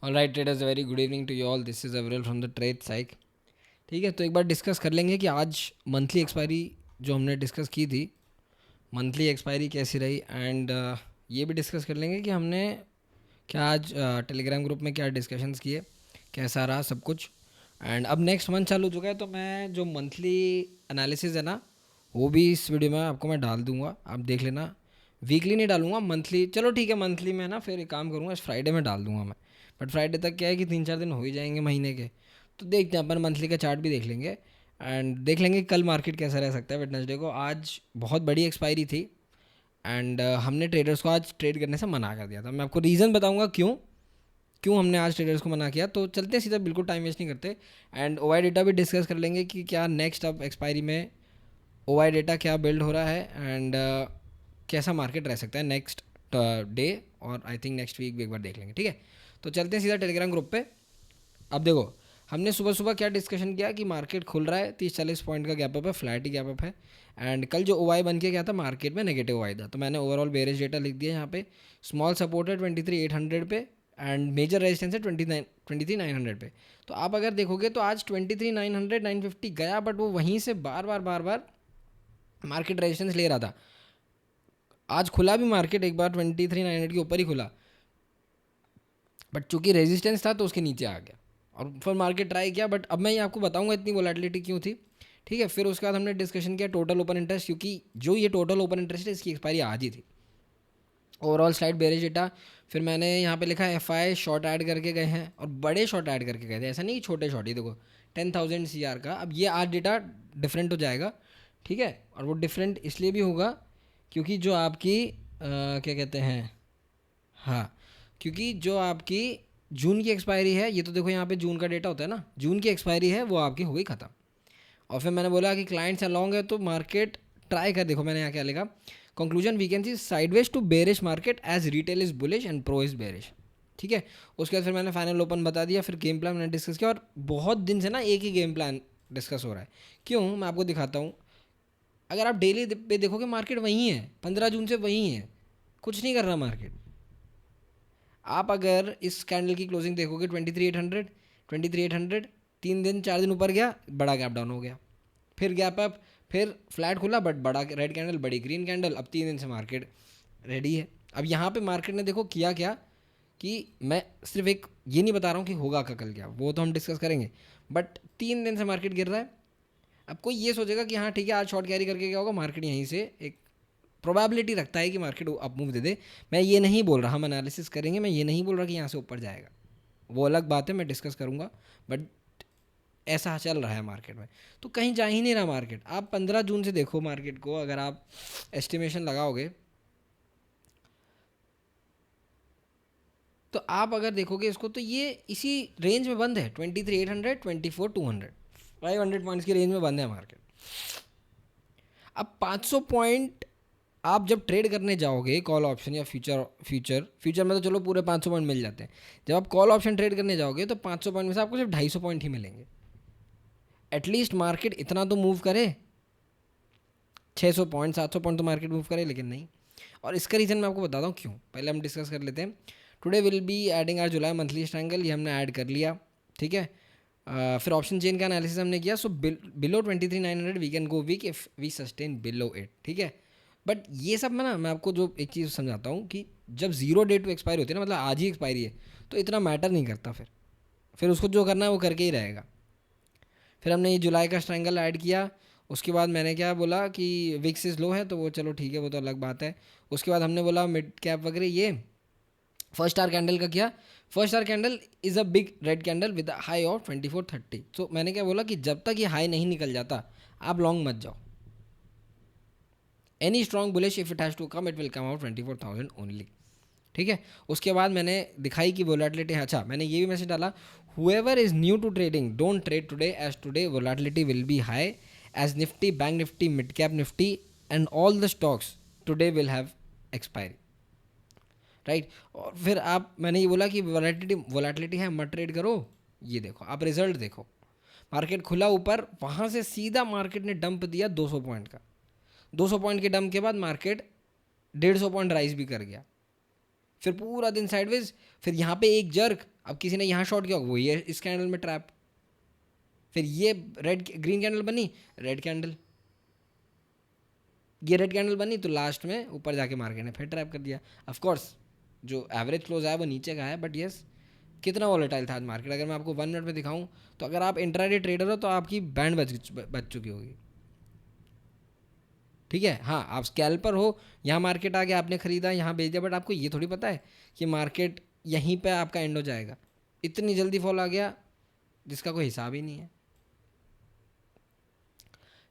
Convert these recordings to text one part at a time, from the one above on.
All right traders, very good evening to you all. This is hourly from the trade psych. ठीक है, तो एक बार discuss कर लेंगे कि आज मंथली एक्सपायरी जो हमने डिस्कस की थी, मंथली एक्सपायरी कैसी रही। एंड ये भी डिस्कस कर लेंगे कि हमने क्या आज टेलीग्राम ग्रुप में क्या डिस्कशंस किए, कैसा रहा सब कुछ। एंड अब नेक्स्ट मंथ चालू हो चुका है, तो मैं जो मंथली एनालिसिस है ना, वो भी इस वीडियो में आपको मैं डाल दूंगा, आप देख लेना। वीकली नहीं डालूंगा, मंथली। चलो ठीक है, मंथली में ना फिर एक काम करूँगा, इस फ्राइडे में डाल दूंगा मैं। बट फ्राइडे तक क्या है कि 3-4 दिन हो ही जाएंगे महीने के, तो देखते हैं अपन, मंथली का चार्ट भी देख लेंगे। एंड देख लेंगे कल मार्केट कैसा रह सकता है वेडनेसडे को। आज बहुत बड़ी एक्सपायरी थी एंड हमने ट्रेडर्स को आज ट्रेड करने से मना कर दिया था। मैं आपको रीज़न बताऊंगा क्यों क्यों हमने आज ट्रेडर्स को मना किया। तो चलते हैं सीधा, बिल्कुल टाइम वेस्ट नहीं करते। एंड ओ आई डेटा भी डिस्कस कर लेंगे कि क्या नेक्स्ट अब एक्सपायरी में ओ आई डेटा क्या बिल्ड हो रहा है एंड कैसा मार्केट रह सकता है नेक्स्ट डे, और आई थिंक नेक्स्ट वीक भी एक बार देख लेंगे। ठीक है, तो चलते हैं सीधा टेलीग्राम ग्रुप पे। अब देखो, हमने सुबह सुबह क्या डिस्कशन किया कि मार्केट खुल रहा है 30-40 पॉइंट का गैप अप है, फ्लैट ही गैप अप है। एंड कल जो ओ आई बन के गया था मार्केट में, नेगेटिव ओ आई था, तो मैंने ओवरऑल बेरिश डेटा लिख दिया यहाँ पे। स्मॉल सपोर्ट है 23,800 पे एंड मेजर रेजिस्टेंस है 23,900 पे। तो आप अगर देखोगे तो आज 23,900 950 गया, बट वो वहीं से बार बार मार्केट रेजिस्टेंस ले रहा था। आज खुला भी मार्केट एक बार 23,900 के ऊपर ही खुला, बट चूंकि रेजिस्टेंस था तो उसके नीचे आ गया और फिर मार्केट ट्राई किया। बट अब मैं ये आपको बताऊंगा इतनी वोलेटिलिटी क्यों थी। ठीक है, फिर उसके बाद हमने डिस्कशन किया टोटल ओपन इंटरेस्ट, क्योंकि जो ये टोटल ओपन इंटरेस्ट है इसकी एक्सपायरी आज ही थी। ओवरऑल स्लाइड बेरिश डेटा, फिर मैंने यहाँ पे लिखा एफ आई शॉर्ट ऐड करके गए हैं और बड़े शॉर्ट ऐड करके गए थे, ऐसा नहीं कि छोटे शॉर्ट ही। देखो 10,000 सी आर का, अब ये आज डेटा डिफरेंट हो जाएगा। ठीक है, और वो डिफरेंट इसलिए भी होगा क्योंकि जो आपकी क्या कहते हैं, हाँ, क्योंकि जो आपकी जून की एक्सपायरी है, ये तो देखो यहाँ पे जून का डेटा होता है ना, जून की एक्सपायरी है वो आपकी हो गई ख़त्म। और फिर मैंने बोला कि क्लाइंट्स अलॉन्ग है तो मार्केट ट्राई कर, देखो मैंने यहाँ क्या लिखा, conclusion we can see sideways to bearish market as retail is bullish and pro is bearish. ठीक है, उसके बाद फिर मैंने फाइनल ओपन बता दिया, फिर गेम प्लान मैंने डिस्कस किया। और बहुत दिन से ना एक ही गेम प्लान डिस्कस हो रहा है। क्यों, मैं आपको दिखाता हूँ। अगर आप डेली पे देखोगे मार्केट वहीं है, 15 जून से वहीं है, कुछ नहीं कर रहा मार्केट। आप अगर इस कैंडल की क्लोजिंग देखोगे 23,800 3 दिन 4 दिन ऊपर गया, बड़ा गैप डाउन हो गया, फिर गैप अप, फिर फ्लैट खुला बट बड़ा रेड कैंडल, बड़ी ग्रीन कैंडल। अब 3 दिन से मार्केट रेडी है। अब यहाँ पे मार्केट ने देखो किया क्या, कि मैं सिर्फ एक ये नहीं बता रहा हूँ कि होगा का कल क्या, वो तो हम डिस्कस करेंगे, बट 3 दिन से मार्केट गिर रहा है। अब कोई ये सोचेगा कि हाँ ठीक है आज शॉर्ट कैरी करके क्या होगा, मार्केट यहीं से एक प्रोबेबिलिटी रखता है कि मार्केट अप मूव दे दे। मैं ये नहीं बोल रहा, हम एनालिसिस करेंगे, मैं ये नहीं बोल रहा कि यहाँ से ऊपर जाएगा, वो अलग बात है, मैं डिस्कस करूँगा। बट ऐसा चल रहा है मार्केट में, तो कहीं जा ही नहीं रहा मार्केट। आप 15 जून से देखो मार्केट को, अगर आप एस्टिमेशन लगाओगे तो आप अगर देखोगे इसको तो ये इसी रेंज में बंद है, 23,800 24,200 500 पॉइंट्स की रेंज में बंद है मार्केट। अब 500 पॉइंट आप जब ट्रेड करने जाओगे कॉल ऑप्शन या फ्यूचर फ्यूचर फ्यूचर में तो चलो पूरे 500 पॉइंट मिल जाते हैं। जब आप कॉल ऑप्शन ट्रेड करने जाओगे तो 500 पॉइंट में से आपको सिर्फ 250 पॉइंट ही मिलेंगे। एटलीस्ट मार्केट इतना तो मूव करे, 600 पॉइंट 700 पॉइंट तो मार्केट मूव करे, लेकिन नहीं। और इसका रीज़न मैं आपको बताता हूँ क्यों, पहले हम डिस्कस कर लेते हैं। Today will be adding our July monthly triangle, ये हमने ऐड कर लिया। ठीक है, फिर ऑप्शन चेन का एनालिसिस हमने किया। So below 23,900 we can go weak if we sustain below it. ठीक है, बट ये सब में ना मैं आपको जो एक चीज़ समझाता हूँ कि जब जीरो डे टू एक्सपायरी होती है ना, मतलब आज ही एक्सपायरी है, तो इतना मैटर नहीं करता। फिर उसको जो करना है वो करके ही रहेगा। फिर हमने ये जुलाई का स्ट्रैंगल ऐड किया। उसके बाद मैंने क्या बोला कि विक्स इज़ लो है, तो वो चलो ठीक है, वो तो अलग बात है। उसके बाद हमने बोला मिड कैप वगैरह, ये फर्स्ट स्टार कैंडल का किया। First star candle is a big red candle with high of 2430। तो मैंने क्या बोला कि जब तक ये हाई नहीं निकल जाता आप लॉन्ग मत जाओ। Any strong bullish if it has to come it will come out 24,000 only. ठीक है, उसके बाद मैंने दिखाई कि वोलेटिलिटी, अच्छा मैंने ये भी मैसेज डाला, whoever is new to trading don't trade today as today volatility will be high as Nifty, bank Nifty, mid cap Nifty and all the stocks today will have expiry. Right, और फिर आप, मैंने ये बोला कि volatility है मत trade करो। ये देखो आप रिजल्ट देखो, मार्केट खुला ऊपर, वहाँ से सीधा मार्केट ने डंप दिया 200 पॉइंट का। 200 पॉइंट के डंप के बाद मार्केट 150 पॉइंट राइज भी कर गया, फिर पूरा दिन साइडवेज, फिर यहाँ पे एक जर्क, अब किसी ने यहाँ शॉर्ट किया वो ये इस कैंडल में ट्रैप, फिर ये रेड ग्रीन कैंडल बनी, रेड कैंडल, ये रेड कैंडल बनी तो लास्ट में ऊपर जाके मार्केट ने फिर ट्रैप कर दिया। ऑफ कोर्स जो एवरेज क्लोज आया वो नीचे का है, बट यस कितना वॉलेटाइल था आज मार्केट, अगर मैं आपको 1 मिनट में दिखाऊं तो अगर आप इंट्राडे ट्रेडर हो तो आपकी बैंड बच चुकी होगी। ठीक है, हाँ आप स्कैल्पर हो, यहाँ मार्केट आ गया, आपने खरीदा, यहाँ बेच दिया, बट आपको ये थोड़ी पता है कि मार्केट यहीं पे आपका एंड हो जाएगा। इतनी जल्दी फॉल आ गया जिसका कोई हिसाब ही नहीं है।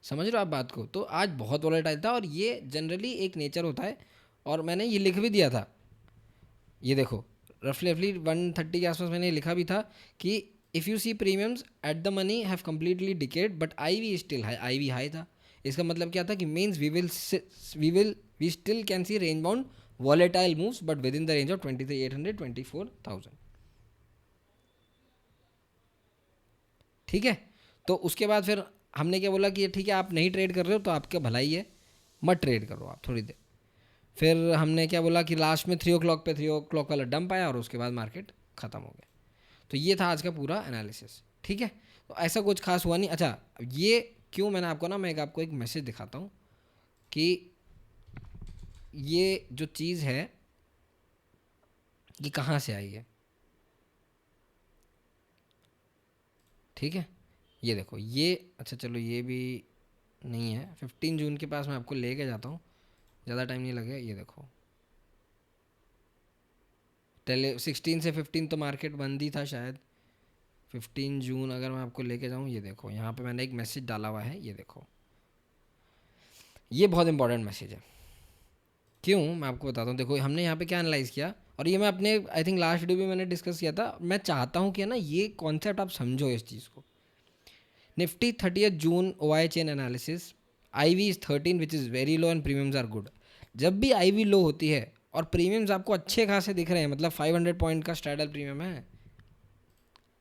समझ रहे हो आप बात को? तो आज बहुत वॉलेटाइल था और ये जनरली एक नेचर होता है, और मैंने ये लिख भी दिया था, ये देखो रफली 130 के आसपास मैंने लिखा भी था कि if you see premiums at the money have completely decayed but IV still high, IV high था। इसका मतलब क्या था कि means we still can see range bound volatile moves but within the range of 23,800 24,000। ठीक है, तो उसके बाद फिर हमने क्या बोला कि ठीक है आप नहीं ट्रेड कर रहे हो तो आपका भलाई है, मत ट्रेड करो आप थोड़ी देर। फिर हमने क्या बोला कि लास्ट में 3 o'clock पे 3 o'clock वाला डंप आया और उसके बाद मार्केट ख़त्म हो गया। तो ये था आज का पूरा एनालिसिस। ठीक है, तो ऐसा कुछ खास हुआ नहीं। अच्छा ये क्यों मैंने आपको ना, मैं आपको एक मैसेज दिखाता हूँ कि ये जो चीज़ है ये कहाँ से आई है। ठीक है, ये देखो ये, अच्छा चलो ये भी नहीं है, 15 जून के पास मैं आपको लेके जाता हूँ, ज़्यादा टाइम नहीं लगेगा। ये देखो 16 से 15 तो मार्केट बंद ही था शायद। 15 जून अगर मैं आपको लेके जाऊँ, ये देखो यहाँ पे मैंने एक मैसेज डाला हुआ है, ये देखो ये बहुत इंपॉर्टेंट मैसेज है। क्यों, मैं आपको बताता हूँ। देखो हमने यहाँ पे क्या एनालाइज़ किया, और ये मैं अपने आई थिंक लास्ट वीडियो में मैंने डिस्कस किया था। मैं चाहता हूँ कि ना ये कॉन्सेप्ट आप समझो इस चीज़ को। Nifty 30 June OI chain analysis, IV is 13 which is very low and premiums are good. जब भी IV लो होती है और प्रीमियम्स आपको अच्छे खासे दिख रहे हैं, मतलब 500 पॉइंट का स्ट्रैडल प्रीमियम है,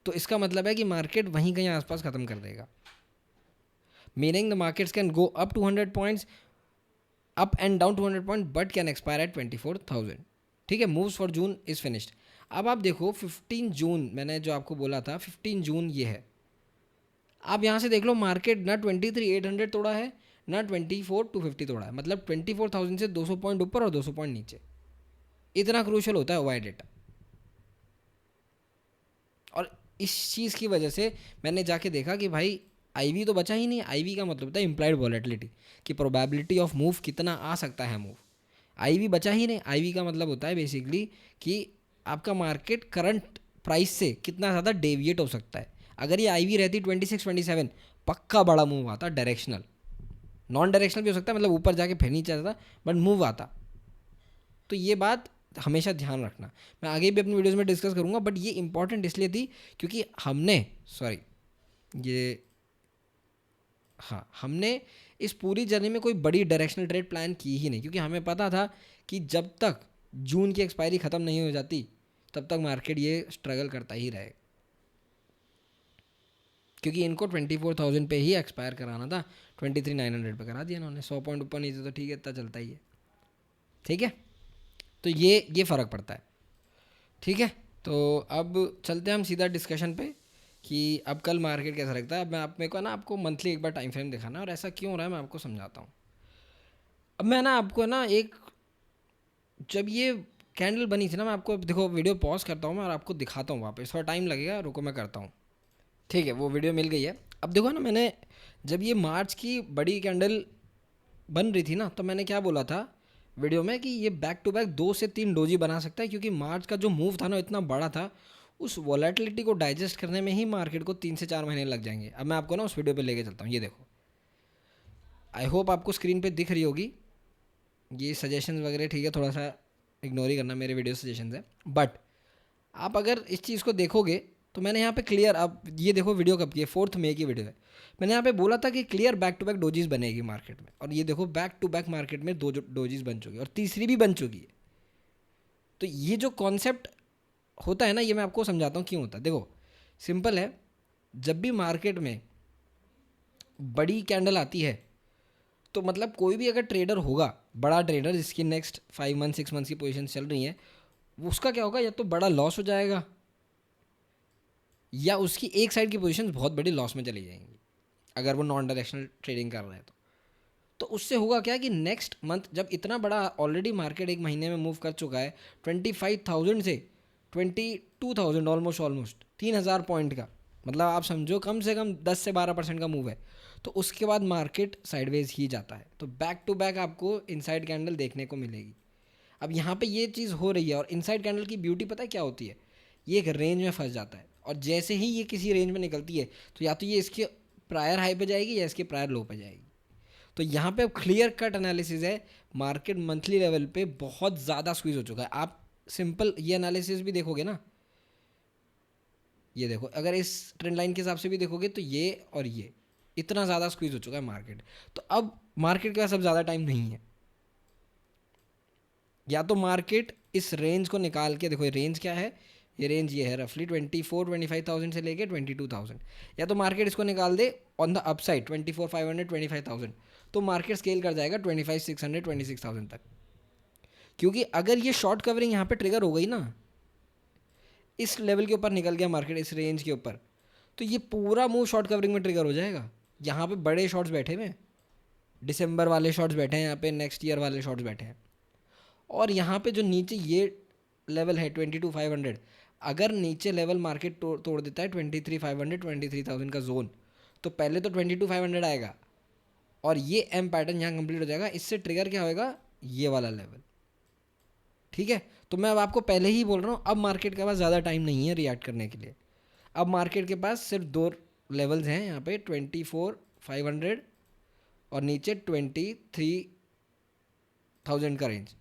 तो इसका मतलब है कि मार्केट वहीं कहीं आसपास ख़त्म कर देगा। Meaning the markets can go up 200 points, up and down 200 point, but can expire at 24,000। ठीक है, moves for June is finished. अब आप देखो 15 जून मैंने जो आपको बोला था, 15 जून ये है। आप यहाँ से देख लो मार्केट ना 23,800 तोड़ा है, ना 24,250 तोड़ा है, मतलब 24,000 से 200 पॉइंट ऊपर और 200 पॉइंट नीचे। इतना क्रूशल होता है OI डेटा। और इस चीज़ की वजह से मैंने जाके देखा कि भाई IV तो बचा ही नहीं। IV का मतलब होता है इम्प्लाइड वॉलेटिलिटी, कि प्रोबेबिलिटी ऑफ मूव कितना आ सकता है मूव। IV बचा ही नहीं। IV का मतलब होता है बेसिकली कि आपका मार्केट करंट प्राइस से कितना ज़्यादा डेविएट हो सकता है। अगर ये IV रहती 26 27, पक्का बड़ा मूव आता, डायरेक्शनल, नॉन डायरेक्शनल भी हो सकता है, मतलब ऊपर जाके फिर नीचे आता, बट मूव आता। तो ये बात हमेशा ध्यान रखना। मैं आगे भी अपनी वीडियोस में डिस्कस करूँगा, बट ये इंपॉर्टेंट इसलिए थी क्योंकि हमने ये हाँ हमने इस पूरी जर्नी में कोई बड़ी डायरेक्शनल ट्रेड प्लान की ही नहीं, क्योंकि हमें पता था कि जब तक जून की एक्सपायरी ख़त्म नहीं हो जाती तब तक मार्केट ये स्ट्रगल करता ही रहेगा, क्योंकि इनको 24,000 पे ही एक्सपायर कराना था। 23,900 पे करा दिया इन्होंने। 100 पॉइंट ऊपर नीचे तो ठीक है, इतना चलता ही है। ठीक है, तो ये फ़र्क पड़ता है। ठीक है, तो अब चलते हैं हम सीधा डिस्कशन पे कि अब कल मार्केट कैसा लगता है। अब मैं आप मेरे को ना आपको मंथली एक बार टाइम फ्रेम दिखाना है, और ऐसा क्यों हो रहा है मैं आपको समझाता हूँ। अब मैं ना आपको ना एक, जब ये कैंडल बनी थी ना, मैं आपको देखो वीडियो पॉज करता हूँ मैं और आपको दिखाता हूँ वापस, थोड़ा टाइम लगेगा, रुको मैं करता हूँ। ठीक है, वो वीडियो मिल गई है। अब देखो ना, मैंने जब ये मार्च की बड़ी कैंडल बन रही थी ना, तो मैंने क्या बोला था वीडियो में कि ये बैक टू बैक 2 से 3 डोजी बना सकता है, क्योंकि मार्च का जो मूव था ना इतना बड़ा था, उस वॉलेटिलिटी को डाइजेस्ट करने में ही मार्केट को 3 से 4 महीने लग जाएंगे। अब मैं आपको ना उस वीडियो पे लेके चलता हूँ। ये देखो, आई होप आपको स्क्रीन पे दिख रही होगी ये सजेशंस वगैरह। ठीक है, थोड़ा सा इग्नोर ही करना, मेरे वीडियो सजेशंस है, बट आप अगर इस चीज़ को देखोगे तो मैंने यहाँ पे क्लियर, अब ये देखो वीडियो कब की है, 4 मई की वीडियो है। मैंने यहाँ पे बोला था कि क्लियर बैक टू बैक डोजीज बनेगी मार्केट में, और ये देखो बैक टू बैक मार्केट में 2 डोजीज बन चुकी है और तीसरी भी बन चुकी है। तो ये जो कॉन्सेप्ट होता है ना, ये मैं आपको समझाता हूँ क्यों होता है। देखो सिंपल है, जब भी मार्केट में बड़ी कैंडल आती है तो मतलब कोई भी अगर ट्रेडर होगा, बड़ा ट्रेडर जिसकी नेक्स्ट 5 मंथ 6 मंथ की पोजीशन चल रही है, उसका क्या होगा, या तो बड़ा लॉस हो जाएगा, या उसकी एक साइड की पोजीशन बहुत बड़ी लॉस में चली जाएंगी अगर वो नॉन डायरेक्शनल ट्रेडिंग कर रहा है तो उससे होगा क्या कि नेक्स्ट मंथ जब इतना बड़ा ऑलरेडी मार्केट एक महीने में मूव कर चुका है 25,000 से 22,000, ऑलमोस्ट 3,000 पॉइंट का, मतलब आप समझो कम से कम 10 से 12% का मूव है, तो उसके बाद मार्केट साइडवेज ही जाता है, तो बैक टू बैक आपको इनसाइड कैंडल देखने को मिलेगी। अब यहाँ पे ये चीज़ हो रही है, और इनसाइड कैंडल की ब्यूटी पता है क्या होती है, ये एक रेंज में फंस जाता है, और जैसे ही ये किसी रेंज में निकलती है तो या तो ये इसके प्रायर हाई पे जाएगी या इसके प्रायर लो पे जाएगी। तो यहाँ पे अब क्लियर कट एनालिसिस है, मार्केट मंथली लेवल पे बहुत ज़्यादा स्क्वीज हो चुका है। आप सिंपल ये एनालिसिस भी देखोगे ना, ये देखो अगर इस ट्रेंड लाइन के हिसाब से भी देखोगे तो ये और ये इतना ज़्यादा स्क्वीज हो चुका है मार्केट। तो अब मार्केट के पास अब ज़्यादा टाइम नहीं है, या तो मार्केट इस रेंज को निकाल के, देखो ये रेंज क्या है, ये रेंज ये है रफली 25,000 से लेके 22,000, या तो मार्केट इसको निकाल दे ऑन द अपसाइड 24,500 25,000, तो मार्केट स्केल कर जाएगा 25,600 26,000 तक। क्योंकि अगर ये शॉर्ट कवरिंग यहाँ पे ट्रिगर हो गई ना, इस लेवल के ऊपर निकल गया मार्केट इस रेंज के ऊपर, तो ये पूरा मूव शॉर्ट कवरिंग में ट्रिगर हो जाएगा। यहाँ पे बड़े शॉर्ट्स बैठे हुए हैं, दिसंबर वाले शॉर्ट्स बैठे हैं, यहाँ पे नेक्स्ट ईयर वाले शॉर्ट्स बैठे हैं, और यहाँ पे जो नीचे ये लेवल है 22,500, अगर नीचे लेवल मार्केट तोड़ देता है 23,500 23,000 का जोन, तो पहले तो 22,500 आएगा और ये एम पैटर्न यहाँ कंप्लीट हो जाएगा, इससे ट्रिगर क्या होएगा, ये वाला लेवल। ठीक है, तो मैं अब आपको पहले ही बोल रहा हूँ, अब मार्केट के पास ज़्यादा टाइम नहीं है रिएक्ट करने के लिए। अब मार्केट के पास सिर्फ दो लेवल्स हैं यहाँ पे, 24,500 और नीचे 23,000 का रेंज,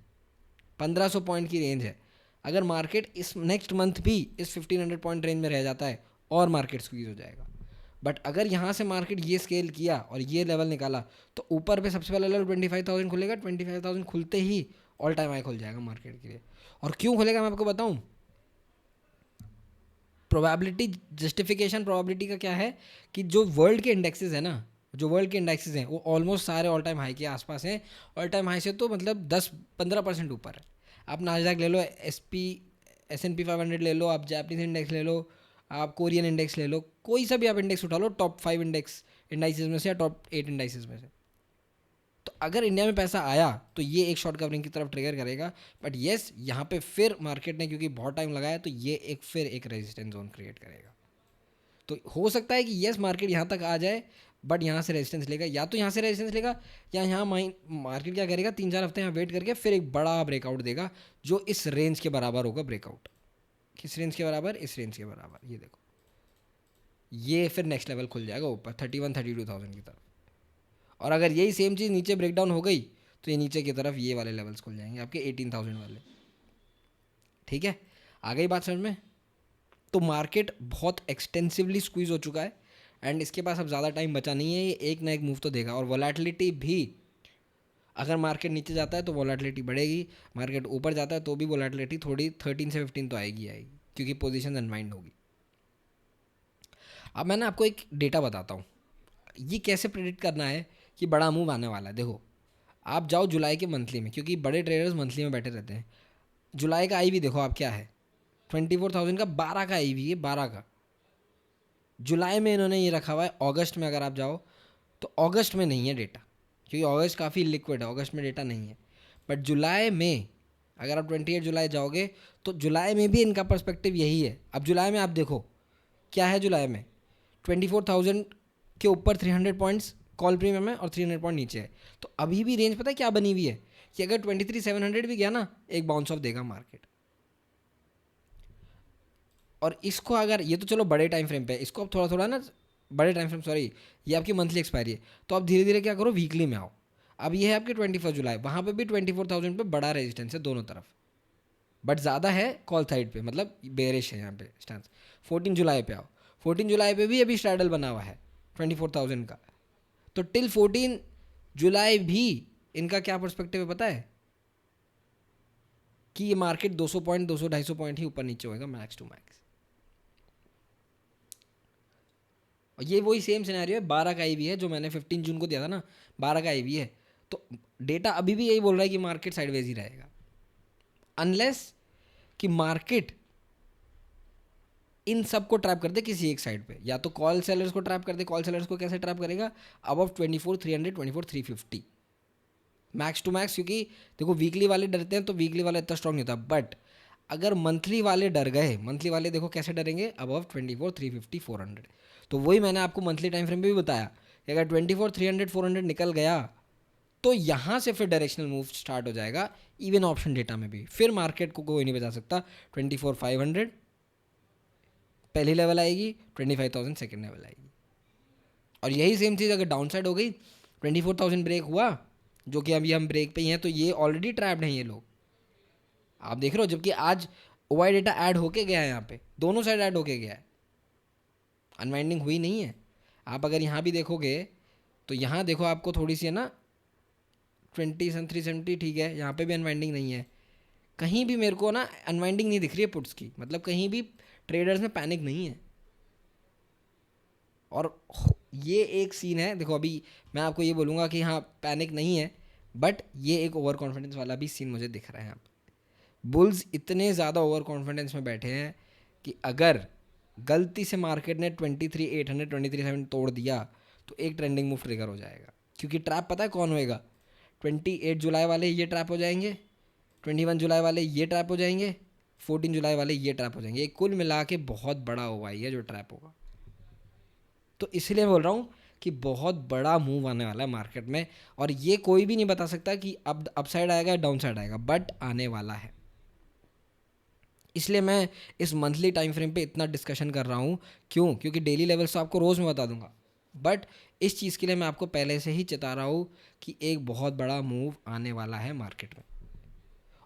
1,500 पॉइंट की रेंज है। अगर मार्केट इस नेक्स्ट मंथ भी इस 1,500 पॉइंट रेंज में रह जाता है और मार्केट स्क्वीज हो जाएगा। बट अगर यहाँ से मार्केट ये स्केल किया और ये लेवल निकाला, तो ऊपर पे सबसे पहला लेवल 25,000 खुलेगा, 25,000 खुलते ही ऑल टाइम हाई खुल जाएगा मार्केट के लिए। और क्यों खुलेगा मैं आपको बताऊँ, प्रोबेबिलिटी जस्टिफिकेशन प्रोबेबिलिटी का क्या है कि जो वर्ल्ड के इंडेक्सेस है ना, जो वर्ल्ड के इंडेक्सेस हैं वो ऑलमोस्ट सारे ऑल टाइम हाई के आसपास हैं, ऑल टाइम हाई से तो मतलब 10-15% ऊपर है। आप नास्डैक ले लो, S&P 500 ले लो, आप जापानीज इंडेक्स ले लो, आप कोरियन इंडेक्स ले लो, कोई सा भी आप इंडेक्स उठा लो, टॉप 5 इंडेक्स इंडाइसिस में से या टॉप 8 इंडाइसिस में से। तो अगर इंडिया में पैसा आया तो ये एक शॉर्ट कवरिंग की तरफ ट्रिगर करेगा। बट येस, यहाँ पे फिर मार्केट ने क्योंकि बहुत टाइम लगाया, तो ये एक फिर एक रेजिस्टेंस जोन क्रिएट करेगा। तो हो सकता है कि येस मार्केट यहाँ तक आ जाए, बट यहाँ से रेजिस्टेंस लेगा, या तो यहाँ से रेजिस्टेंस लेगा, या यहाँ मार्केट क्या करेगा, 3-4 हफ्ते यहाँ वेट करके फिर एक बड़ा ब्रेकआउट देगा जो इस रेंज के बराबर होगा। ब्रेकआउट किस रेंज के बराबर, इस रेंज के बराबर, ये देखो, ये फिर नेक्स्ट लेवल खुल जाएगा ऊपर 31-32,000 की तरफ। और अगर यही सेम चीज़ नीचे ब्रेकडाउन हो गई, तो ये नीचे की तरफ ये वाले लेवल्स खुल जाएंगे आपके 18,000 वाले। ठीक है, आ गई बात समझ में। तो मार्केट बहुत एक्सटेंसिवली स्क्वीज हो चुका है, एंड इसके पास अब ज़्यादा टाइम बचा नहीं है, ये एक ना एक मूव तो देगा। और वोलेटिलिटी भी, अगर मार्केट नीचे जाता है तो वोलेटिलिटी बढ़ेगी, मार्केट ऊपर जाता है तो भी वोलेटिलिटी थोड़ी 13 से 15 तो आएगी क्योंकि पोजीशन अनवाइंड होगी। अब मैं ना आपको एक डेटा बताता हूँ, ये कैसे प्रेडिक्ट करना है कि बड़ा मूव आने वाला है। देखो, आप जाओ जुलाई के मंथली में, क्योंकि बड़े ट्रेडर्स मंथली में बैठे रहते हैं। जुलाई का आई भी देखो आप क्या है, 24,000 का 12 का आई भी है, 12 का। जुलाई में इन्होंने ये रखा हुआ है। अगस्त में अगर आप जाओ तो अगस्त में नहीं है डेटा, क्योंकि अगस्त काफ़ी लिक्विड है, अगस्त में डेटा नहीं है। बट जुलाई में अगर आप 28 जुलाई जाओगे तो जुलाई में भी इनका पर्सपेक्टिव यही है। अब जुलाई में आप देखो क्या है, जुलाई में 24,000 के ऊपर 300 पॉइंट्स कॉल प्रीमियम है और 300 पॉइंट नीचे है। तो अभी भी रेंज पता है क्या बनी हुई है कि अगर 23,700 भी गया ना, एक बाउंस ऑफ देगा मार्केट। और इसको अगर, ये तो चलो बड़े टाइम फ्रेम पे है, इसको अब थोड़ा थोड़ा ना, बड़े टाइम फ्रेम सॉरी, ये आपकी मंथली एक्सपायरी है, तो आप धीरे धीरे क्या करो, वीकली में आओ। अब ये है आपकी 21 जुलाई, वहाँ पे भी 24,000 पे बड़ा रेजिस्टेंस है दोनों तरफ, बट ज़्यादा है कॉल साइड पे, मतलब बेरिश है यहाँ पे स्टांस। 14 जुलाई पे आओ, 14 जुलाई पे भी अभी स्ट्रैडल बना हुआ है 24,000 का। तो टिल 14 जुलाई भी इनका क्या पर्सपेक्टिव है पता है, कि ये मार्केट 200 पॉइंट 200-250 पॉइंट ही ऊपर नीचे होएगा मैक्स टू मैक्स। और ये वही सेम सिनेरियो है, 12 का आई भी है जो मैंने 15 जून को दिया था ना, 12 का आई भी है। तो डेटा अभी भी यही बोल रहा है कि मार्केट साइडवेज ही रहेगा, अनलेस कि मार्केट इन सब को ट्रैप कर दे किसी एक साइड पे, या तो कॉल सेलर्स को ट्रैप कर दे। कॉल सेलर्स को कैसे ट्रैप करेगा? अबव 24,300, 24,350 मैक्स टू मैक्स, क्योंकि देखो वीकली वाले डरते हैं तो वीकली वाला इतना स्ट्रॉन्ग नहीं होता, बट अगर मंथली वाले डर गए, मंथली वाले देखो कैसे डरेंगे, अबव 24,350, 400। तो वही मैंने आपको मंथली टाइम फ्रेम पे भी बताया कि अगर 24,300, 400 निकल गया तो यहाँ से फिर डायरेक्शनल मूव स्टार्ट हो जाएगा, इवन ऑप्शन डेटा में भी। फिर मार्केट को कोई नहीं बचा सकता। 24,500 पहली लेवल आएगी, 25,000 सेकेंड लेवल आएगी। और यही सेम चीज़ अगर डाउन साइड हो गई, 24,000 ब्रेक हुआ, जो कि अभी हम ब्रेक पे ही हैं, तो ये ऑलरेडी ट्रैप्ड हैं ये लोग, आप देख रहे हो। जबकि आज ओवाई डेटा ऐड होके गया है, यहाँ पे दोनों साइड ऐड होके गया है, अनवाइंडिंग हुई नहीं है। आप अगर यहाँ भी देखोगे तो यहाँ देखो आपको थोड़ी सी है ना 2370, ठीक है, यहाँ पे भी अनवाइंडिंग नहीं है, कहीं भी मेरे को ना अनवाइंडिंग नहीं दिख रही है पुट्स की, मतलब कहीं भी ट्रेडर्स में पैनिक नहीं है। और ये एक सीन है, देखो अभी मैं आपको ये बोलूँगा कि हाँ पैनिक नहीं है, बट ये एक ओवर कॉन्फिडेंस वाला भी सीन मुझे दिख रहा है यहाँ पे। बुल्स इतने ज़्यादा ओवर कॉन्फिडेंस में बैठे हैं कि अगर गलती से मार्केट ने 23,800, 23,700 तोड़ दिया तो एक ट्रेंडिंग मूव ट्रिगर हो जाएगा। क्योंकि ट्रैप पता है कौन होएगा? 28 जुलाई वाले ये ट्रैप हो जाएंगे, 21 जुलाई वाले ये ट्रैप हो जाएंगे, 14 जुलाई वाले ये ट्रैप हो जाएंगे। ये कुल मिला के बहुत बड़ा हुआ है जो ट्रैप होगा। तो इसलिए बोल रहा हूँ कि बहुत बड़ा मूव आने वाला है मार्केट में, और ये कोई भी नहीं बता सकता कि अब अपसाइड आएगा या डाउन साइड आएगा, बट आने वाला है। इसलिए मैं इस मंथली टाइम फ्रेम पे इतना डिस्कशन कर रहा हूँ। क्यों? क्योंकि डेली लेवल्स तो आपको रोज़ में बता दूंगा, बट इस चीज़ के लिए मैं आपको पहले से ही चेता रहा हूँ कि एक बहुत बड़ा मूव आने वाला है मार्केट में।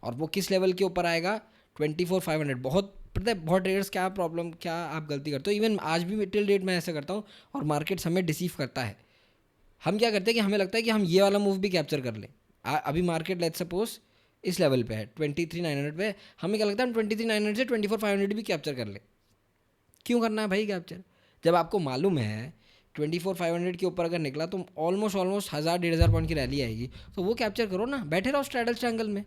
और वो किस लेवल के ऊपर आएगा? 24,500। बहुत पता है बहुत ट्रेडर्स क्या प्रॉब्लम, क्या आप गलती करते हो, इवन आज भी टिल डेट मैं ऐसा करता हूँ, और मार्केट हमें डिसीव करता है। हम क्या करते हैं कि हमें लगता है कि हम ये वाला मूव भी कैप्चर कर लें। अभी मार्केट लेट्स सपोज इस लेवल पे है 23,900 पे, हमें क्या लगता है हम 23,900 से 24,500 भी कैप्चर कर ले। क्यों करना है भाई कैप्चर? जब आपको मालूम है 24,500 के ऊपर अगर निकला तो ऑलमोस्ट 1,000-1,500 पॉइंट की रैली आएगी, तो वो कैप्चर करो ना, बैठे रहो स्ट्रैडल ट्रायंगल में।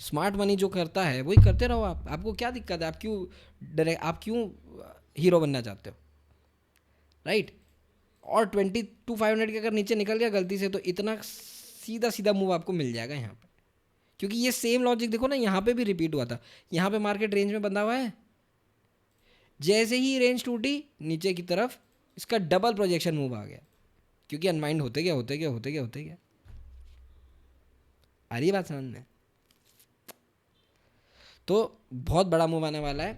स्मार्ट मनी जो करता है वही करते रहो आप, आपको क्या दिक्कत है? आप क्यों हीरो बनना चाहते हो, राइट? और 22,500 के अगर नीचे निकल गया गलती से, तो इतना सीधा सीधा मूव आपको मिल जाएगा यहाँ पे। क्योंकि ये सेम लॉजिक देखो ना, यहाँ पे भी रिपीट हुआ था। यहाँ पे मार्केट रेंज में बंधा हुआ है, जैसे ही रेंज टूटी नीचे की तरफ, इसका डबल प्रोजेक्शन मूव आ गया, क्योंकि अनवाइंड होते गया होते गया होते गया होते गया। आ रही बात समझ में? तो बहुत बड़ा मूव आने वाला है,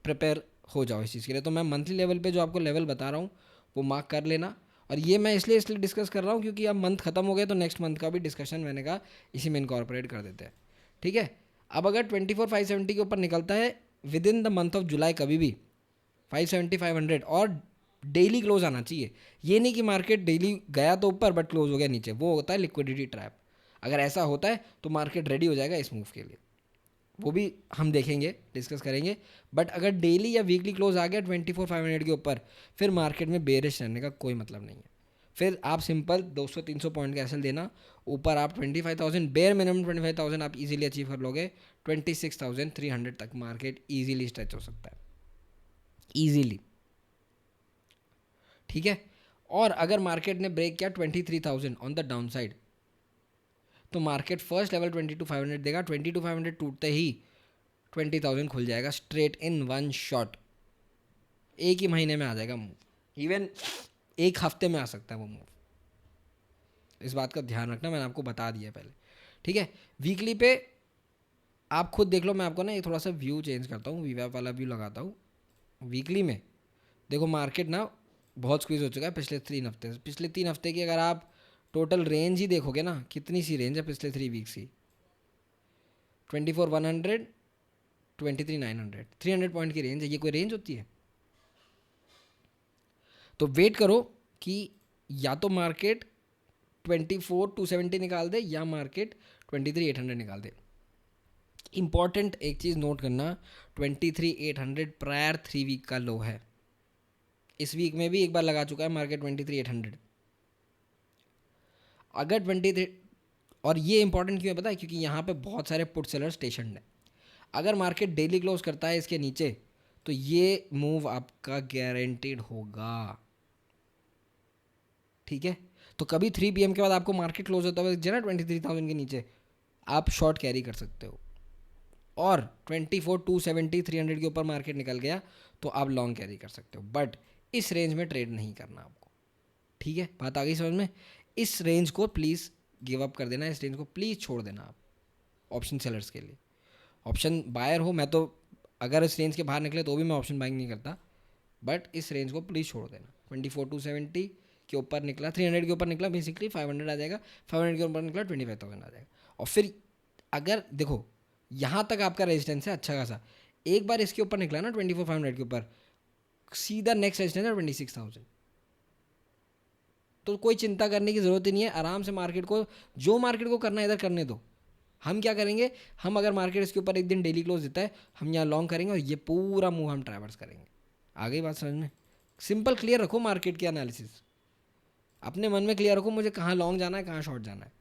प्रिपेयर हो जाओ इस चीज़ के लिए। तो मैं मंथली लेवल पे जो आपको लेवल बता रहा हूँ वो मार्क कर लेना। और ये मैं इसलिए डिस्कस कर रहा हूँ क्योंकि अब मंथ खत्म हो गया, तो नेक्स्ट मंथ का भी डिस्कशन मैंने कहा इसी में इनकॉर्पोरेट कर देते हैं, ठीक है? अब अगर 24,570 के ऊपर निकलता है with in the month of July, कभी भी 570, 500 और डेली क्लोज आना चाहिए। ये नहीं कि मार्केट डेली गया तो ऊपर बट क्लोज हो गया नीचे, वो होता है लिक्विडिटी ट्रैप। अगर ऐसा होता है तो मार्केट रेडी हो जाएगा इस मूव के लिए, वो भी हम देखेंगे, डिस्कस करेंगे। बट अगर डेली या वीकली क्लोज आ गया 24,500 के ऊपर, फिर मार्केट में बेरिश रहने का कोई मतलब नहीं है। फिर आप सिंपल 200-300 पॉइंट का एसएल देना, ऊपर आप 25,000, बेयर मिनिमम 25,000 आप इजीली अचीव कर लोगे। 26,300 तक मार्केट इजीली स्ट्रेच हो सकता है, इजीली, ठीक है? और अगर मार्केट ने ब्रेक किया 23,000 ऑन द डाउन साइड, तो मार्केट फर्स्ट लेवल 22,500 देगा। 22,500 टूटते ही 20,000 खुल जाएगा स्ट्रेट इन वन शॉट, एक ही महीने में आ जाएगा मूव, इवन एक हफ्ते में आ सकता है वो मूव। इस बात का ध्यान रखना, मैंने आपको बता दिया पहले, ठीक है? वीकली पे आप खुद देख लो, मैं आपको ना ये थोड़ा सा व्यू चेंज करता हूँ, वीवैप वाला व्यू लगाता हूँ। वीकली में देखो मार्केट ना बहुत स्क्वीज हो चुका है पिछले 3 हफ्ते से। पिछले 3 हफ्ते की अगर आप टोटल रेंज ही देखोगे ना, कितनी सी रेंज है पिछले 3 वीक्स की? 24,100, 23,900, 300 पॉइंट की रेंज है। ये कोई रेंज होती है? तो वेट करो कि या तो मार्केट 24,270 निकाल दे या मार्केट 23,800 निकाल दे। इंपॉर्टेंट एक चीज़ नोट करना, 23,800 प्रायर 3 वीक का लो है। इस वीक में भी एक बार लगा चुका है मार्केट 23,800। अगर 23, और ये इंपॉर्टेंट क्यों है पता है? क्योंकि यहाँ पे बहुत सारे पुट सेलर स्टेशन है। अगर मार्केट डेली क्लोज करता है इसके नीचे, तो ये मूव आपका गारंटेड होगा, ठीक है। तो कभी 3 PM के बाद आपको मार्केट क्लोज होता हुआ जरा 23,000 के नीचे आप शॉर्ट कैरी कर सकते हो, और 24,270 300 के ऊपर मार्केट निकल गया तो आप लॉन्ग कैरी कर सकते हो, बट इस रेंज में ट्रेड नहीं करना आपको, ठीक है। बात आ गई समझ में? इस रेंज को प्लीज़ गिव अप कर देना, इस रेंज को प्लीज़ छोड़ देना आप ऑप्शन सेलर्स के लिए। ऑप्शन बायर हो, मैं तो अगर इस रेंज के बाहर निकले तो भी मैं ऑप्शन बाइंग नहीं करता, बट इस रेंज को प्लीज़ छोड़ देना। 24,270 के ऊपर निकला, 300 के ऊपर निकला, बेसिकली 500 आ जाएगा, 500 के ऊपर निकला 25,000 आ जाएगा। और फिर अगर देखो यहाँ तक आपका रेजिस्टेंस है अच्छा खासा, एक बार इसके ऊपर निकला ना 24,500 के ऊपर, सीधा नेक्स्ट रेजिस्टेंस है 26,000। तो कोई चिंता करने की ज़रूरत ही नहीं है, आराम से मार्केट को, जो मार्केट को करना है इधर करने दो। हम क्या करेंगे, हम अगर मार्केट इसके ऊपर एक दिन डेली क्लोज देता है, हम यहाँ लॉन्ग करेंगे और ये पूरा मूव हम ट्रैवर्स करेंगे। आ गई बात समझ में? सिंपल क्लियर रखो मार्केट की एनालिसिस, अपने मन में क्लियर रखो मुझे कहाँ लॉन्ग जाना है कहाँ शॉर्ट जाना है।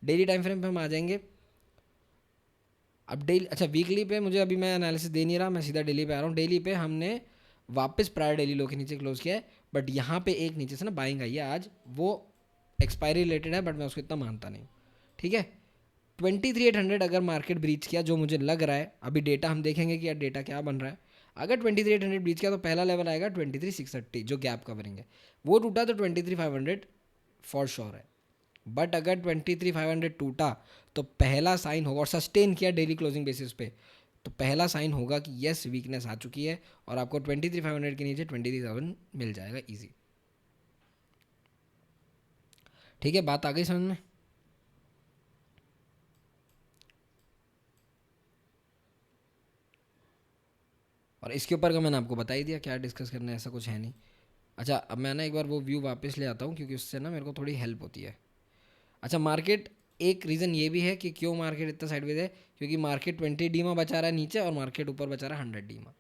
डेली टाइम फ्रेम पे हम आ जाएंगे। अब डेली, अच्छा वीकली पे मुझे अभी मैं एनालिसिस दे नहीं रहा, मैं सीधा डेली पे आ रहा हूँ। डेली पे हमने वापस प्रायर डेली लो के नीचे क्लोज किया है, बट यहाँ पे एक नीचे से ना बाइंग आई है आज, वो एक्सपायरी रिलेटेड है, बट मैं उसको इतना मानता नहीं हूँ, ठीक है। 23,800 अगर मार्केट ब्रीच किया, जो मुझे लग रहा है, अभी डेटा हम देखेंगे कि यार डेटा क्या बन रहा है। अगर 23,800 ब्रीच किया तो पहला लेवल आएगा 23,630 जो गैप कवरिंग है, वो टूटा तो 23,500 फॉर श्योर है। बट अगर 23,500 टूटा तो पहला साइन होगा, और सस्टेन किया डेली क्लोजिंग बेसिस पे, तो पहला साइन होगा कि यस वीकनेस आ चुकी है और आपको 23,500 के नीचे 23,000 मिल जाएगा इजी, ठीक है। बात आ गई समझ में? और इसके ऊपर का मैंने आपको बता ही दिया क्या डिस्कस करना है, ऐसा कुछ है नहीं। अच्छा अब मैं ना एक बार वो व्यू वापस ले आता हूँ, क्योंकि उससे ना मेरे को थोड़ी हेल्प होती है। अच्छा मार्केट, एक रीज़न ये भी है कि क्यों मार्केट इतना साइडवेज है, क्योंकि मार्केट 20 डीमा बचा रहा है नीचे और मार्केट ऊपर बचा रहा है 100 डीमा।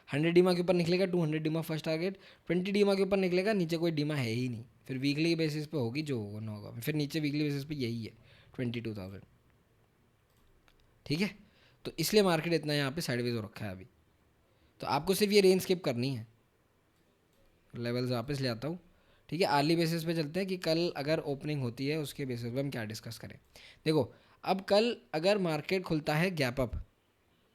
100 डीमा के ऊपर निकलेगा 200 डीमा फर्स्ट टारगेट, 20 डीमा के ऊपर निकलेगा, नीचे कोई डीमा है ही नहीं, फिर वीकली बेसिस पे होगी जो होगा ना होगा, फिर नीचे वीकली बेसिस पे यही है 22,000, ठीक है। तो इसलिए मार्केट इतना यहाँ पे साइडवेज हो रखा है अभी। तो आपको सिर्फ ये रेंज स्किप करनी है। लेवल्स वापस ले आता हूँ, ठीक है। आर्ली बेसिस पे चलते हैं कि कल अगर ओपनिंग होती है उसके बेसिस पे हम क्या डिस्कस करें। देखो अब कल अगर मार्केट खुलता है गैप अप,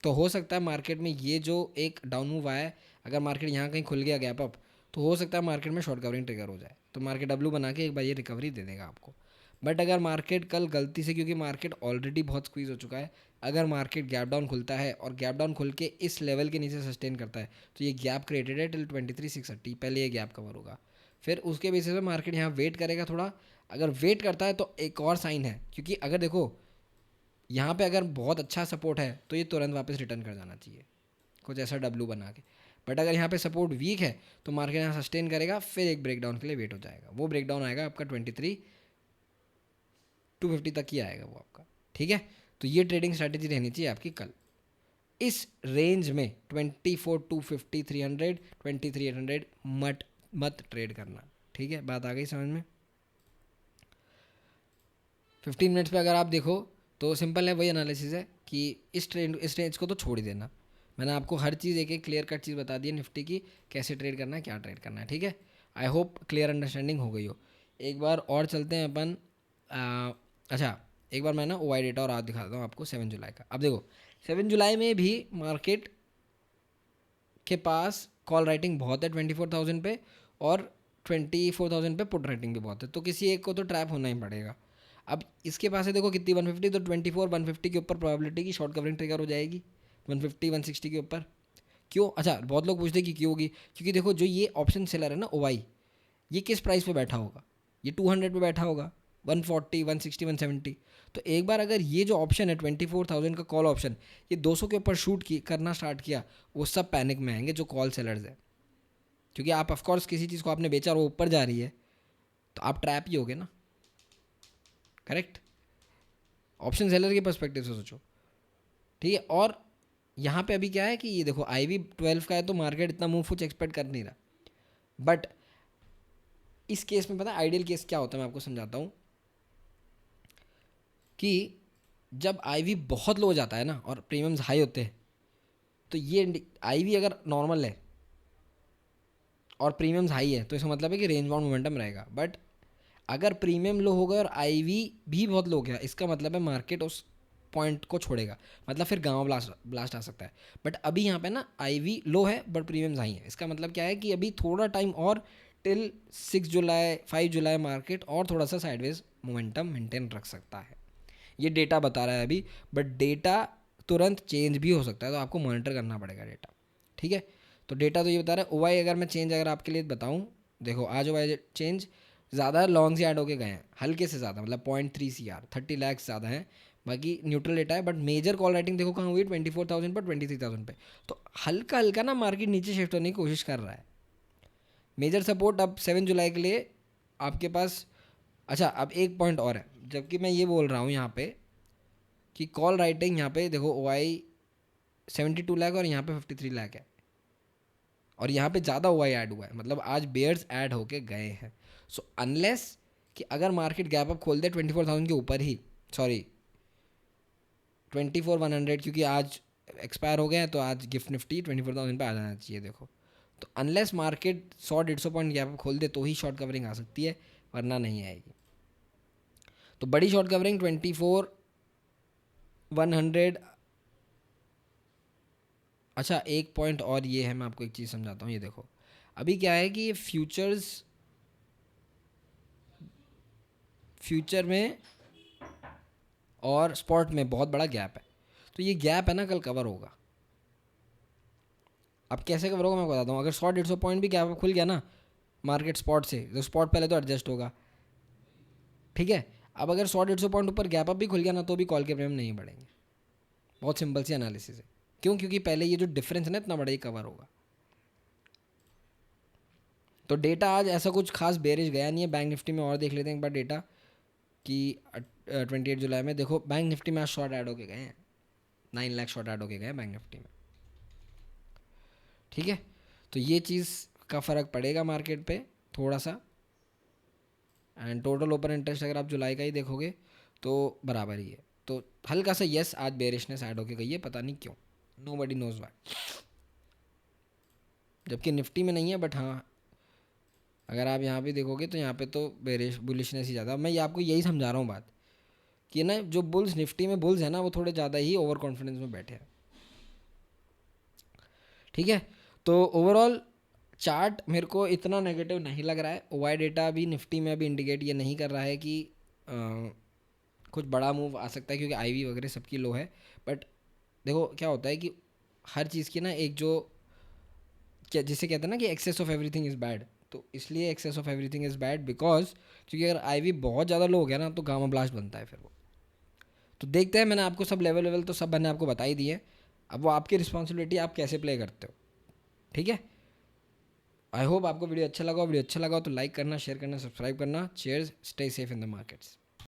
तो हो सकता है मार्केट में ये जो एक डाउन मूव आया है, अगर मार्केट यहाँ कहीं खुल गया गैप अप, तो हो सकता है मार्केट में शॉर्ट कवरिंग ट्रिगर हो जाए, तो मार्केट डब्लू बना के एक बार ये रिकवरी दे देगा आपको। बट अगर मार्केट कल गलती से, क्योंकि मार्केट ऑलरेडी बहुत स्क्वीज हो चुका है, अगर मार्केट गैप डाउन खुलता है और गैप डाउन खुल के इस लेवल के नीचे सस्टेन करता है, तो ये गैप क्रिएटेड है टिल 23,630, पहले ये गैप कवर होगा, फिर उसके बेसिस पे मार्केट यहाँ वेट करेगा थोड़ा। अगर वेट करता है तो एक और साइन है, क्योंकि अगर देखो यहाँ पे अगर बहुत अच्छा सपोर्ट है तो ये तुरंत वापस रिटर्न कर जाना चाहिए कुछ ऐसा डब्लू बना के। बट अगर यहाँ पे सपोर्ट वीक है तो मार्केट यहाँ सस्टेन करेगा, फिर एक ब्रेकडाउन के लिए वेट हो जाएगा, वो ब्रेकडाउन आएगा आपका 23,250 तक ही आएगा वो आपका, ठीक है। तो ये ट्रेडिंग स्ट्रैटेजी रहनी चाहिए आपकी कल इस रेंज में 24,250 300 23,800 मत ट्रेड करना, ठीक है। बात आ गई समझ में? 15 मिनट्स पे अगर आप देखो तो सिंपल है, वही एनालिसिस है कि इस रेंज को तो छोड़ ही देना। मैंने आपको हर चीज़ एक एक क्लियर कट चीज़ बता दी है निफ्टी की, कैसे ट्रेड करना है क्या ट्रेड करना है, ठीक है। आई होप क्लियर अंडरस्टैंडिंग हो गई हो। एक बार और चलते हैं अपन। अच्छा एक बार मैं ना ओ आई डेटा और आज दिखाता हूँ आपको 7 जुलाई का। अब देखो 7 जुलाई में भी मार्केट के पास कॉल राइटिंग बहुत है 24,000 पे, और 24,000 पे पुट राइटिंग भी बहुत है, तो किसी एक को तो ट्रैप होना ही पड़ेगा। अब इसके पास है देखो कितनी 150, तो 24 150 के ऊपर प्रोबेबिलिटी की शॉर्ट कवरिंग ट्रिगर हो जाएगी 150 160 के ऊपर। क्यों? अच्छा बहुत लोग पूछते हैं कि क्यों होगी, क्योंकि देखो जो ये ऑप्शन सेलर है ना ओवाई, ये किस प्राइस पे बैठा होगा, ये 200 पे बैठा होगा, 140 160 170। तो एक बार अगर ये जो ऑप्शन है 24,000 का कॉल ऑप्शन, ये 200 के ऊपर शूट की करना स्टार्ट किया, वो सब पैनिक में आएंगे जो कॉल सेलर्स हैं, क्योंकि आप ऑफकोर्स किसी चीज़ को आपने बेचा और वो ऊपर जा रही है तो आप ट्रैप ही होगे ना, करेक्ट। ऑप्शन सेलर के पर्सपेक्टिव से सोचो, ठीक है। और यहाँ पे अभी क्या है कि ये देखो IV12 का है तो मार्केट इतना मूव कुछ एक्सपेक्ट कर नहीं रहा, बट इस केस में पता है आइडियल केस क्या होता है, मैं आपको समझाता हूँ कि जब IV बहुत लो जाता है ना और प्रीमियम्स हाई होते हैं, तो ये IV अगर नॉर्मल है और प्रीमियम्स हाई है तो इसका मतलब है कि रेंज बाउंड मोमेंटम रहेगा। बट अगर प्रीमियम लो हो गया और IV भी बहुत लो गया, इसका मतलब है मार्केट उस पॉइंट को छोड़ेगा, मतलब फिर गांव ब्लास्ट ब्लास्ट आ सकता है। बट अभी यहाँ पे ना IV लो है बट प्रीमियम्स हाई है, इसका मतलब क्या है कि अभी थोड़ा टाइम और टिल 6 जुलाई 5 जुलाई मार्केट और थोड़ा सा साइडवेज मोमेंटम मेंटेन रख सकता है, ये डेटा बता रहा है अभी। बट डेटा तुरंत चेंज भी हो सकता है, तो आपको मॉनिटर करना पड़ेगा डेटा, ठीक है। तो डेटा तो ये बता रहा है। OI अगर मैं चेंज अगर आपके लिए बताऊँ, देखो आज OI चेंज ज़्यादा लॉन्ग से ऐड होके गए हैं, हल्के से ज़्यादा, मतलब 0.3 CR 30 लाख ज़्यादा है, बाकी न्यूट्रल डेटा है। बट मेजर कॉल राइटिंग देखो कहाँ हुई, 24,000 पर 23,000 पे, तो हल्का हल्का ना मार्केट नीचे शिफ्ट होने की कोशिश कर रहा है। मेजर सपोर्ट अब 7 जुलाई के लिए आपके पास। अच्छा, अब एक पॉइंट और है, जबकि मैं ये बोल रहा हूँ यहाँ पे कि कॉल राइटिंग यहाँ पे देखो OI 72 लाख और यहाँ पे 53 लाख है, और यहाँ पे ज़्यादा OI ऐड हुआ है, मतलब आज बेयर्स ऐड होके गए हैं। सो अनलेस कि अगर मार्केट गैप अप खोल दे 24,000 के ऊपर ही, सॉरी 24,100, क्योंकि आज एक्सपायर हो गए हैं, तो आज गिफ्ट निफ्टी 24,000 पे आ जाना चाहिए देखो। तो unless market 100-150 point gap up खोल दे तो ही शॉर्ट कवरिंग आ सकती है, वरना नहीं आएगी। तो बड़ी शॉर्ट कवरिंग 24,100। अच्छा, एक पॉइंट और ये है, मैं आपको एक चीज़ समझाता हूँ। ये देखो अभी क्या है कि ये फ्यूचर में और स्पॉट में बहुत बड़ा गैप है, तो ये गैप है ना कल कवर होगा। अब कैसे कवर होगा मैं बताता हूँ। अगर 100-150 पॉइंट भी गैप खुल गया ना मार्केट स्पॉट से, तो स्पॉट पहले तो एडजस्ट होगा, ठीक है। अब अगर 100-150 पॉइंट ऊपर गैप अप भी खुल गया ना, तो भी कॉल के प्रीमियम नहीं बढ़ेंगे। बहुत सिंपल सी एनालिसिस है। क्यों? क्योंकि पहले ये जो डिफरेंस है ना इतना बड़ा, ही कवर होगा। तो डेटा आज ऐसा कुछ खास बेरिश गया नहीं है। बैंक निफ्टी में और देख लेते हैं एक बार डेटा कि 28 जुलाई में देखो बैंक निफ्टी में आज शॉर्ट ऐड होके गए हैं, 9 लाख शॉर्ट ऐड होके गए हैं बैंक निफ्टी में, ठीक है। तो ये चीज़ का फ़र्क पड़ेगा मार्केट पे थोड़ा सा। एंड टोटल ओपन इंटरेस्ट अगर आप जुलाई का ही देखोगे तो बराबर ही है, तो हल्का सा यस आज बेरिशनेस ऐड होके गई है, पता नहीं क्यों, नो बडी नोज वाई। जबकि निफ्टी में नहीं है, बट हाँ अगर आप यहाँ पे देखोगे तो यहाँ पे तो बेरिश बुलिशनेस ही ज़्यादा। मैं ये आपको यही समझा रहा हूँ बात कि ना जो बुल्स निफ्टी में बुल्स है ना, वो थोड़े ज़्यादा ही ओवर कॉन्फिडेंस में बैठे हैं, ठीक है। तो ओवरऑल चार्ट मेरे को इतना नेगेटिव नहीं लग रहा है। OI डेटा भी निफ्टी में अभी इंडिकेट ये नहीं कर रहा है कि कुछ बड़ा मूव आ सकता है, क्योंकि IV वगैरह सबकी लो है। बट देखो क्या होता है कि हर चीज़ की ना एक जो क्या जिसे कहते हैं ना कि excess of everything is bad, तो इसलिए excess of everything is bad because क्योंकि अगर IV बहुत ज़्यादा लो हो गया ना तो गामा ब्लास्ट बनता है फिर वो। तो देखते हैं, मैंने आपको सब लेवल तो सब मैंने आपको बता ही दिए। अब वो आपकी रिस्पॉन्सिबिलिटी, आप कैसे प्ले करते हो, ठीक है। आई होप आपको वीडियो अच्छा लगा हो तो लाइक करना, शेयर करना, सब्सक्राइब करना। Chairs, stay safe in the markets.